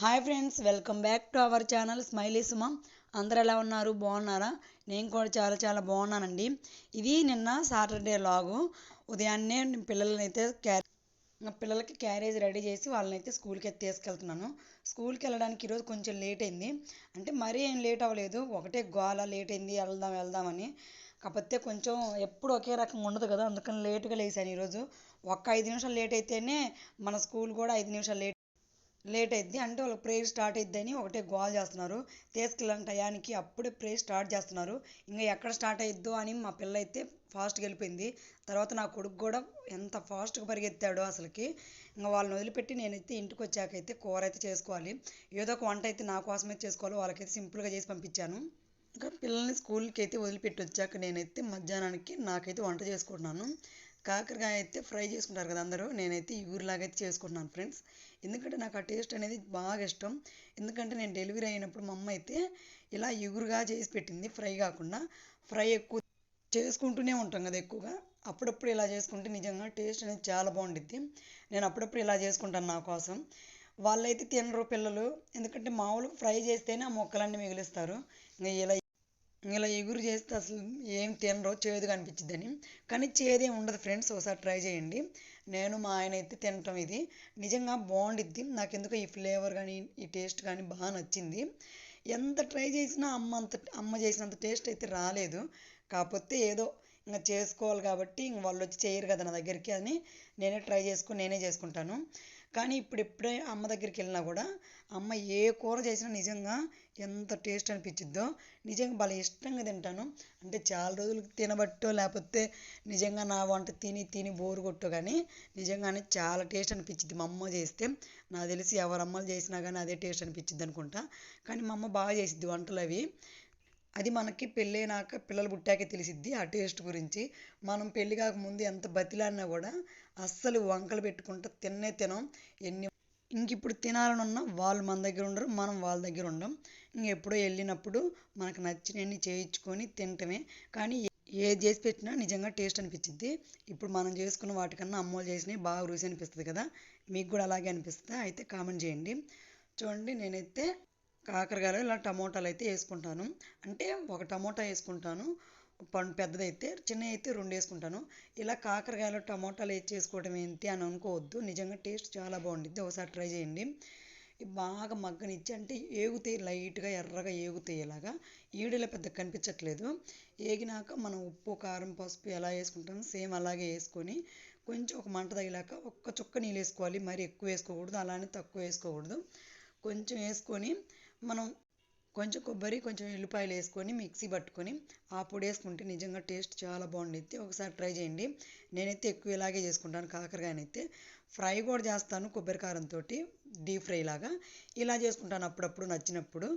Hi friends, welcome back to our channel smiley Suma. అందరు ఎలా ఉన్నారు? బాగున్నారా? నేను కూడా చాలా చాలా బాగున్నానండి. ఇది నిన్న సాటర్డే లాగు. ఉదయాన్నే పిల్లలకి క్యారేజ్ రెడీ చేసి వాళ్ళనైతే స్కూల్కి అయితే తీసుకెళ్తున్నాను. స్కూల్కి వెళ్ళడానికి ఈరోజు కొంచెం లేట్ అయింది. అంటే మరీ ఏం లేట్ అవ్వలేదు, ఒకటే గోల లేట్ అయింది వెళ్దాం వెళ్దామని. కాకపోతే కొంచెం ఎప్పుడు ఒకే రకంగా ఉండదు కదా, అందుకని లేట్గా లేసాను ఈరోజు. ఒక్క 5 నిమిషాలు లేట్ అయితేనే మన స్కూల్ కూడా 5 నిమిషాలు లేట్ అయింది. అంటే వాళ్ళకి ప్రేయర్ స్టార్ట్ అయిద్దని ఒకటే గోల్ చేస్తున్నారు. తీసుకెళ్ళని టయానికి అప్పుడే ప్రేయర్ స్టార్ట్ చేస్తున్నారు. ఇంకా ఎక్కడ స్టార్ట్ అయిద్దో అని మా పిల్ల అయితే ఫాస్ట్గా వెళ్ళిపోయింది. తర్వాత నా కొడుకు కూడా ఎంత ఫాస్ట్గా పరిగెత్తాడో అసలుకి. ఇంకా వాళ్ళని వదిలిపెట్టి నేనైతే ఇంటికి వచ్చాకైతే కూర అయితే చేసుకోవాలి. ఏదో ఒక వంట అయితే నా కోసమే చేసుకోవాలి, వాళ్ళకైతే సింపుల్గా చేసి పంపించాను. ఇంకా పిల్లల్ని స్కూల్కి అయితే వదిలిపెట్టి వచ్చాక నేనైతే మధ్యాహ్నానికి నాకైతే వంట చేసుకుంటున్నాను. కాకరకాయ అయితే ఫ్రై చేసుకుంటారు కదా అందరూ, నేనైతే ఇగురులాగైతే చేసుకుంటున్నాను ఫ్రెండ్స్. ఎందుకంటే నాకు ఆ టేస్ట్ అనేది బాగా ఇష్టం. ఎందుకంటే నేను డెలివరీ అయినప్పుడు మా అమ్మ అయితే ఇలా ఇగురుగా చేసి పెట్టింది, ఫ్రై కాకుండా. ఫ్రై ఎక్కువ చేసుకుంటూనే ఉంటాం కదా ఎక్కువగా, అప్పుడప్పుడు ఇలా చేసుకుంటే నిజంగా టేస్ట్ అనేది చాలా బాగుండిద్ది. నేను అప్పుడప్పుడు ఇలా చేసుకుంటాను నా కోసం. వాళ్ళైతే తినరు పిల్లలు, ఎందుకంటే మామూలు ఫ్రై చేస్తేనే ఆ మొక్కలన్నీ మిగిలిస్తారు. ఇంకా ఇలా ఎగురు చేస్తే అసలు ఏం తినరో, చేదుగా అనిపించిద్దని. కానీ చేదేం ఉండదు ఫ్రెండ్స్, ఒకసారి ట్రై చేయండి. నేను మా ఆయన అయితే తినటం ఇది నిజంగా బాగుండిద్ది. నాకు ఎందుకో ఈ ఫ్లేవర్ కానీ ఈ టేస్ట్ కానీ బాగా నచ్చింది. ఎంత ట్రై చేసినా అమ్మ చేసినంత టేస్ట్ అయితే రాలేదు. కాకపోతే ఏదో ఇంకా చేసుకోవాలి కాబట్టి ఇంక వాళ్ళు వచ్చి చేయరు కదా నా దగ్గరికి అని నేనే చేసుకుంటాను. కానీ ఇప్పుడే అమ్మ దగ్గరికి వెళ్ళినా కూడా అమ్మ ఏ కూర చేసినా నిజంగా ఎంత టేస్ట్ అనిపించిద్దో. నిజంగా భలే ఇష్టంగా తింటాను. అంటే చాలా రోజులు తినబట్టో లేకపోతే నిజంగా నా వంట తిని తిని బోరు కొట్టో కానీ నిజంగానే చాలా టేస్ట్ అనిపించిద్ది మా అమ్మ చేస్తే. నాకు తెలిసి ఎవరు అమ్మలు చేసినా కానీ అదే టేస్ట్ అనిపించిద్ది అనుకుంటా. కానీ మా అమ్మ బాగా చేసిద్ది వంటలు అవి. అది మనకి పెళ్ళైనాక పిల్లలు పుట్టాకే తెలిసిద్ది ఆ టేస్ట్ గురించి. మనం పెళ్ళి కాకముందు ఎంత బతిలాడినా కూడా అస్సలు వంకలు పెట్టుకుంటా తినం. ఇప్పుడు తినాలని ఉన్నా వాళ్ళు మన దగ్గర ఉండరు, మనం వాళ్ళ దగ్గర ఉండం. ఎప్పుడో వెళ్ళినప్పుడు మనకు నచ్చినవన్నీ చేయించుకొని తినటమే. కానీ ఏది చేసి పెట్టినా నిజంగా టేస్ట్ అనిపించిద్ది. ఇప్పుడు మనం చేసుకున్న వాటికన్నా అమ్మోళ్ళు చేసినవి బాగా రుచి అనిపిస్తుంది కదా. మీకు కూడా అలాగే అనిపిస్తుందా? అయితే కామెంట్ చేయండి. చూడండి, నేనైతే కాకరకాయలు ఇలా టమోటాలు అయితే వేసుకుంటాను. అంటే ఒక టమోటా వేసుకుంటాను, పండు పెద్దదైతే, చిన్నవి అయితే 2 వేసుకుంటాను. ఇలా కాకరకాయలు టమోటాలు వేసి చేసుకోవడం ఏంటి అని అనుకోవద్దు, నిజంగా టేస్ట్ చాలా బాగుండిద్ది. ఒకసారి ట్రై చేయండి. బాగా మగ్గనిచ్చి అంటే ఏగుతాయి, లైట్గా ఎర్రగా ఏగుతాయి. ఇలాగా ఈడలో పెద్ద కనిపించట్లేదు. ఏగినాక మనం ఉప్పు కారం పసుపు ఎలా వేసుకుంటామో సేమ్ అలాగే వేసుకొని కొంచెం ఒక మంట తగిలాక ఒక్క చుక్క నీళ్ళు వేసుకోవాలి. మరి ఎక్కువ వేసుకోకూడదు, అలానే తక్కువ వేసుకోకూడదు. కొంచెం వేసుకొని మనం కొంచెం కొబ్బరి కొంచెం ఎల్లిపాయలు వేసుకొని మిక్సీ పట్టుకొని ఆ పొడి వేసుకుంటే నిజంగా టేస్ట్ చాలా బాగుండిద్ది. ఒకసారి ట్రై చేయండి. నేనైతే ఎక్కువ ఇలాగే చేసుకుంటాను. కాకరకాయనైతే ఫ్రై కూడా చేస్తాను కొబ్బరి కారంతో, డీప్ ఫ్రై లాగా. ఇలా చేసుకుంటాను అప్పుడప్పుడు నచ్చినప్పుడు.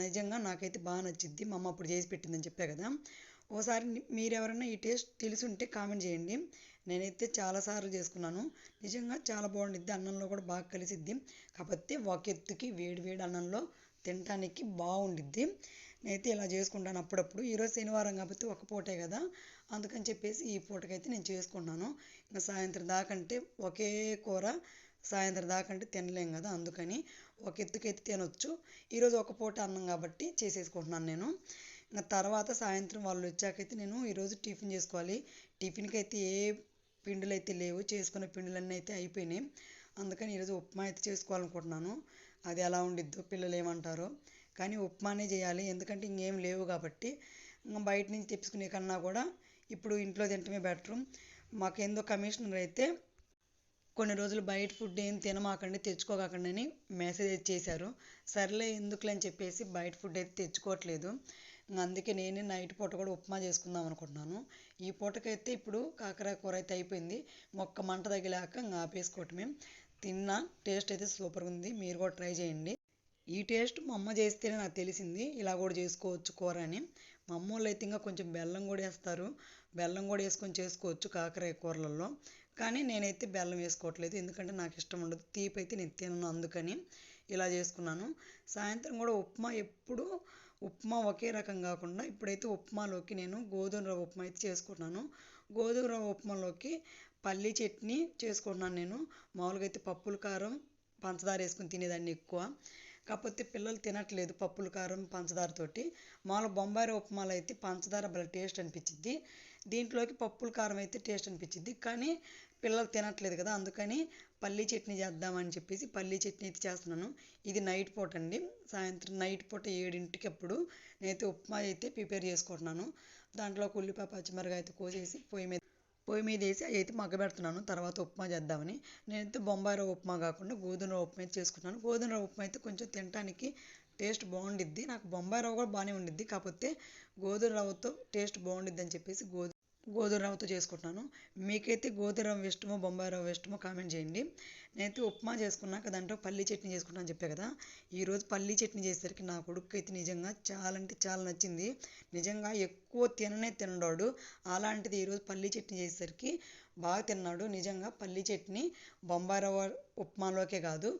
నిజంగా నాకైతే బాగా నచ్చిద్ది. మా అమ్మ అప్పుడు చేసి పెట్టిందని చెప్పా కదా. ఓసారి మీరు ఎవరైనా ఈ టేస్ట్ తెలిసి ఉంటే కామెంట్ చేయండి. నేనైతే చాలాసార్లు చేసుకున్నాను. నిజంగా చాలా బాగుండిద్ది, అన్నంలో కూడా బాగా కలిసిద్ది. కాకపోతే ఒక ఎత్తుకి వేడి వేడి అన్నంలో తినటానికి బాగుండిద్ది. నేనైతే ఇలా చేసుకుంటాను అప్పుడప్పుడు. ఈరోజు శనివారం కాబట్టి ఒక పూటే కదా, అందుకని చెప్పేసి ఈ పూటకైతే నేను చేసుకుంటున్నాను. ఇంకా సాయంత్రం దాకంటే ఒకే కూర సాయంత్రం దాకంటే తినలేం కదా, అందుకని ఒక ఎత్తుకైతే తినొచ్చు. ఈరోజు ఒక పూట అన్నం కాబట్టి చేసేసుకుంటున్నాను నేను. ఇంకా తర్వాత సాయంత్రం వాళ్ళు వచ్చాకైతే నేను ఈరోజు టిఫిన్ చేసుకోవాలి. టిఫిన్కి అయితే ఏ పిండిలు అయితే లేవు, చేసుకునే పిండిలన్నీ అయితే అయిపోయినాయి. అందుకని ఈరోజు ఉప్మా అయితే చేసుకోవాలనుకుంటున్నాను. అది ఎలా ఉండిద్దో, పిల్లలు ఏమంటారో, కానీ ఉప్మానే చేయాలి. ఎందుకంటే ఇంకేం లేవు కాబట్టి. ఇంకా బయట నుంచి తెచ్చుకునే కన్నా కూడా ఇప్పుడు ఇంట్లో తినటమే బెటరు. మాకేందో కమిషనర్ అయితే కొన్ని రోజులు బయట ఫుడ్ ఏం తినమాకండి, తెచ్చుకోకండి అని మెసేజ్ చేశారు. సర్లే ఎందుకులే అని చెప్పేసి బయట ఫుడ్ అయితే తెచ్చుకోవట్లేదు. అందుకే నేనే నైట్ పూట కూడా ఉప్మా చేసుకుందాం అనుకుంటున్నాను. ఈ పూటకైతే ఇప్పుడు కాకర కూర అయితే అయిపోయింది. మొక్క మంట తగిలాక ఇంకా ఆపేసుకోవటమే. తిన్నా, టేస్ట్ అయితే సూపర్గా ఉంది. మీరు కూడా ట్రై చేయండి. ఈ టేస్ట్ మా అమ్మ చేస్తేనే నాకు తెలిసింది ఇలా కూడా చేసుకోవచ్చు కూర అని. మా అమ్మ వాళ్ళు అయితే ఇంకా కొంచెం బెల్లం కూడా వేస్తారు. బెల్లం కూడా వేసుకొని చేసుకోవచ్చు కాకరకాయ కూరలలో. కానీ నేనైతే బెల్లం వేసుకోవట్లేదు, ఎందుకంటే నాకు ఇష్టం ఉండదు, తీపి అయితే నేను తినను. అందుకని ఇలా చేసుకున్నాను. సాయంత్రం కూడా ఉప్మా ఒకే రకం కాకుండా ఇప్పుడైతే ఉప్మాలోకి నేను గోధుమ రవ్వ ఉప్మా అయితే చేసుకుంటున్నాను. గోధుమ రవ్వ ఉప్మాలోకి పల్లీ చట్నీ చేసుకుంటున్నాను నేను. మామూలుగా అయితే పప్పుల కారం పంచదార వేసుకొని తినేదాన్ని ఎక్కువ. కాకపోతే పిల్లలు తినట్లేదు పప్పుల కారం పంచదారతోటి. మామూలు బొంబాయి రవ్వ ఉప్మాలో అయితే పంచదార భలే టేస్ట్ అనిపించిద్ది. దీంట్లోకి పప్పుల కారం అయితే టేస్ట్ అనిపించిద్ది. కానీ పిల్లలు తినట్లేదు కదా, అందుకని పల్లీ చట్నీ చేద్దామని చెప్పేసి పల్లీ చట్నీ అయితే చేస్తున్నాను. ఇది నైట్ పూట అండి. సాయంత్రం నైట్ పూట 7ంటికి అప్పుడు నేనైతే ఉప్మా అయితే ప్రిపేర్ చేసుకుంటున్నాను. దాంట్లోకి ఉల్లిపాయ పచ్చిమిరపకాయ అయితే కోసేసి పొయ్యి మీద వేసి అవి అయితే మగ్గబెడుతున్నాను తర్వాత ఉప్మా చేద్దామని. నేనైతే బొంబాయి రవ్వ ఉప్మా కాకుండా గోధుమ రవ్వ ఉప్మా అయితే చేసుకుంటున్నాను. గోధుమ రవ్వ ఉప్మా అయితే కొంచెం తినడానికి టేస్ట్ బాగుండిద్ది. నాకు బొంబాయి రవ్వ కూడా బాగానే ఉండిద్ది, కాకపోతే గోధుమ రవ్వతో టేస్ట్ బాగుండిద్ది అని చెప్పేసి గోధుమ రవ్వతో చేసుకుంటున్నాను. మీకైతే గోధుమ రవ్వ ఇష్టమో బొంబాయి రవ్వ ఇష్టమో కామెంట్ చేయండి. నేనైతే ఉప్మా చేసుకున్నాక దాంట్లో పల్లీ చట్నీ చేసుకుంటాను అని చెప్పే కదా. ఈరోజు పల్లీ చట్నీ చేసేసరికి నా కొడుకు అయితే నిజంగా చాలా అంటే చాలా నచ్చింది. నిజంగా ఎక్కువ తినడాడు. అలాంటిది ఈరోజు పల్లీ చట్నీ చేసేసరికి బాగా తిన్నాడు. నిజంగా పల్లీ చట్నీ బొంబాయి రవ్వ ఉప్మాలోకే కాదు,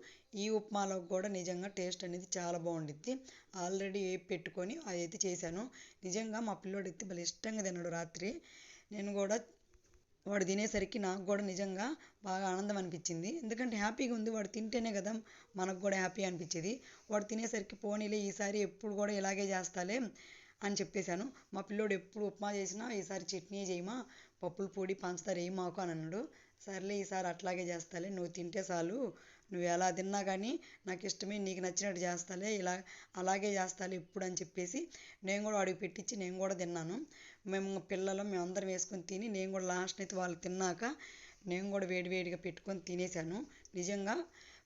ఈ ఉప్మాలో కూడా నిజంగా టేస్ట్ అనేది చాలా బాగుండిద్ది. ఆల్రెడీ పెట్టుకొని అదైతే చేశాను. నిజంగా మా పిల్లోడైతే భలే ఇష్టంగా తిన్నాడు రాత్రి. నేను కూడా వాడు తినేసరికి నాకు కూడా నిజంగా బాగా ఆనందం అనిపించింది. ఎందుకంటే హ్యాపీగా ఉంది, వాడు తింటేనే కదా మనకు కూడా హ్యాపీ అనిపించేది. వాడు తినేసరికి పోనీలే ఈసారి ఎప్పుడు కూడా ఇలాగే చేస్తాలే అని చెప్పేశాను. మా పిల్లోడు ఎప్పుడు ఉప్మా చేసినా ఈసారి చట్నీ చేయమా, పప్పుల పొడి పంచదార వేయి మాకు అని అన్నాడు. సర్లే ఈసారి అట్లాగే చేస్తాలే, నువ్వు తింటే చాలు, నువ్వు ఎలా తిన్నా కానీ నాకు ఇష్టమే, నీకు నచ్చినట్టు చేస్తాలే, అలాగే చేస్తాలే ఇప్పుడు అని చెప్పేసి నేను కూడా వాడికి పెట్టించి నేను కూడా తిన్నాను. మేమందరం వేసుకొని తిని నేను కూడా లాస్ట్ అయితే వాళ్ళు తిన్నాక నేను కూడా వేడివేడిగా పెట్టుకొని తినేసాను. నిజంగా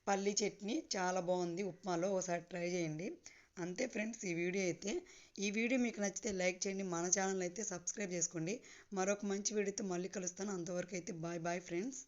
పల్లీ చట్నీ చాలా బాగుంది ఉప్మాలో, ఒకసారి ట్రై చేయండి. అంతే ఫ్రెండ్స్ ఈ వీడియో మీకు నచ్చితే లైక్ చేయండి, మన ఛానల్ అయితే సబ్స్క్రైబ్ చేసుకోండి. మరొక మంచి వీడియోతో మళ్ళీ కలుస్తాను. అంతవరకు అయితే బాయ్ బాయ్ ఫ్రెండ్స్.